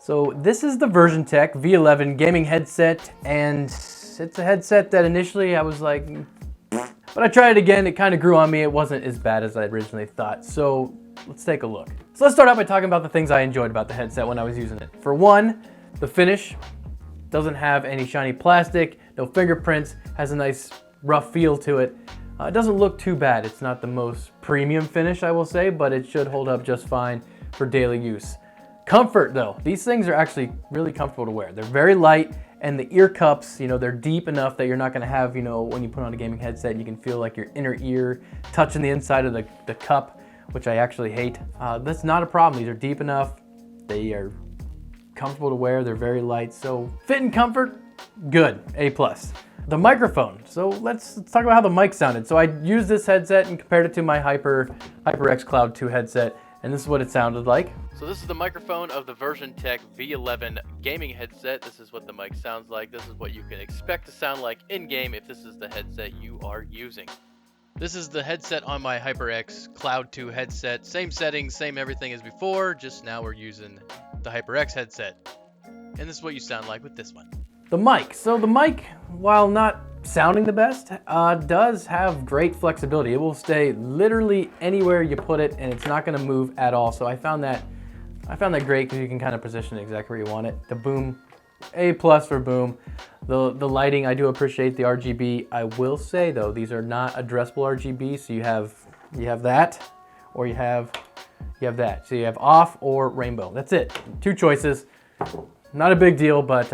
So this is the VersionTECH V11 gaming headset, and it's a headset that initially I was like, but I tried it again, it kind of grew on me. It wasn't as bad as I originally thought. So let's take a look. So let's start out by talking about the things I enjoyed about the headset when I was using it. For one, the finish doesn't have any shiny plastic, no fingerprints, has a nice rough feel to it. It doesn't look too bad. It's not the most premium finish, I will say, but it should hold up just fine for daily use. Comfort though, these things are actually really comfortable to wear. They're very light, and the ear cups, they're deep enough that you're not gonna have, when you put on a gaming headset, you can feel like your inner ear touching the inside of the cup, which I actually hate. That's not a problem. These are deep enough. They are comfortable to wear. They're very light. So fit and comfort, good, A+. The microphone. So let's talk about how the mic sounded. So I used this headset and compared it to my HyperX Cloud 2 headset, and this is what it sounded like. So this is the microphone of the VersionTECH V11 gaming headset. This is what the mic sounds like. This is what you can expect to sound like in-game if this is the headset you are using. This is the headset on my HyperX Cloud 2 headset. Same settings, same everything as before, just now we're using the HyperX headset. And this is what you sound like with this one. The mic. So the mic, while not sounding the best, does have great flexibility. It will stay literally anywhere you put it, and it's not going to move at all. So I found that great because you can kind of position it exactly where you want it. The boom, A+ for boom. The lighting, I do appreciate the RGB. I will say though, these are not addressable RGB. So you have that, or you have that. So you have off or rainbow. That's it. Two choices. Not a big deal, but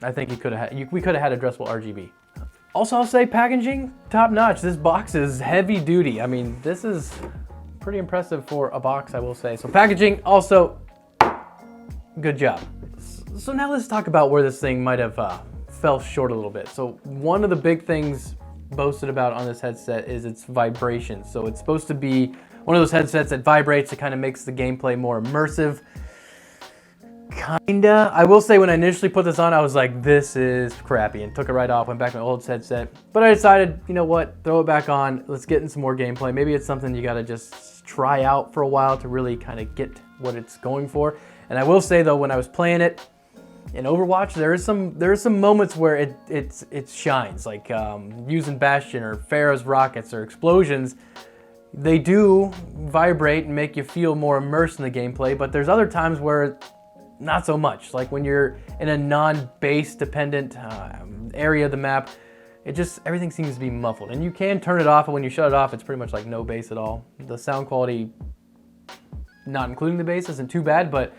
I think we could have had addressable RGB. Also, I'll say packaging, top notch. This box is heavy duty. I mean, this is pretty impressive for a box, I will say. So packaging, also, good job. So now let's talk about where this thing might have fell short a little bit. So one of the big things boasted about on this headset is its vibration. So it's supposed to be one of those headsets that vibrates. It kind of makes the gameplay more immersive. Kinda. I will say when I initially put this on, I was like, this is crappy, and took it right off, went back to my old headset. But I decided, you know what, throw it back on, let's get in some more gameplay. Maybe it's something you gotta just try out for a while to really kind of get what it's going for. And I will say though, when I was playing it in Overwatch, there are some moments where it shines, like using Bastion or Pharah's rockets or explosions. They do vibrate and make you feel more immersed in the gameplay, but there's other times where not so much. Like when you're in a non-base dependent area of the map, everything seems to be muffled. And you can turn it off, and when you shut it off, it's pretty much like no bass at all. The sound quality, not including the bass, isn't too bad, but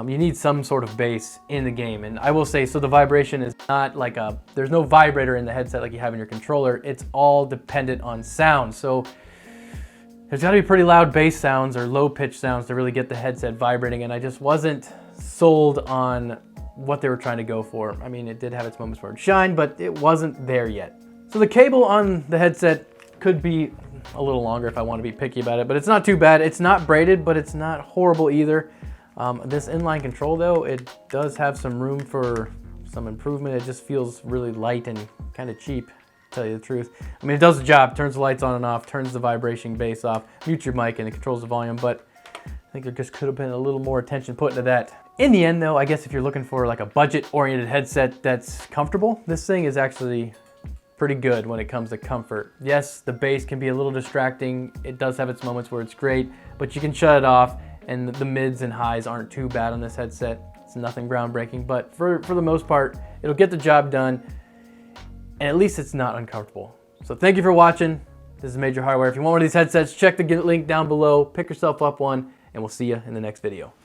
you need some sort of bass in the game. And I will say, so the vibration is not like there's no vibrator in the headset like you have in your controller. It's all dependent on sound. So there's got to be pretty loud bass sounds or low pitch sounds to really get the headset vibrating, and I just wasn't sold on what they were trying to go for. I mean, it did have its moments where it shined, but it wasn't there yet. So the cable on the headset could be a little longer if I want to be picky about it, but it's not too bad. It's not braided, but it's not horrible either. This inline control though, it does have some room for some improvement. It just feels really light and kind of cheap, to tell you the truth. I mean, it does the job, turns the lights on and off, turns the vibration bass off, mutes your mic, and it controls the volume, but I think there just could have been a little more attention put into that. In the end though, I guess if you're looking for like a budget-oriented headset that's comfortable, this thing is actually pretty good when it comes to comfort. Yes, the bass can be a little distracting. It does have its moments where it's great, but you can shut it off, and the mids and highs aren't too bad on this headset. It's nothing groundbreaking, but for the most part, it'll get the job done, and at least it's not uncomfortable. So thank you for watching. This is Major Hardware. If you want one of these headsets, check the link down below, pick yourself up one, and we'll see you in the next video.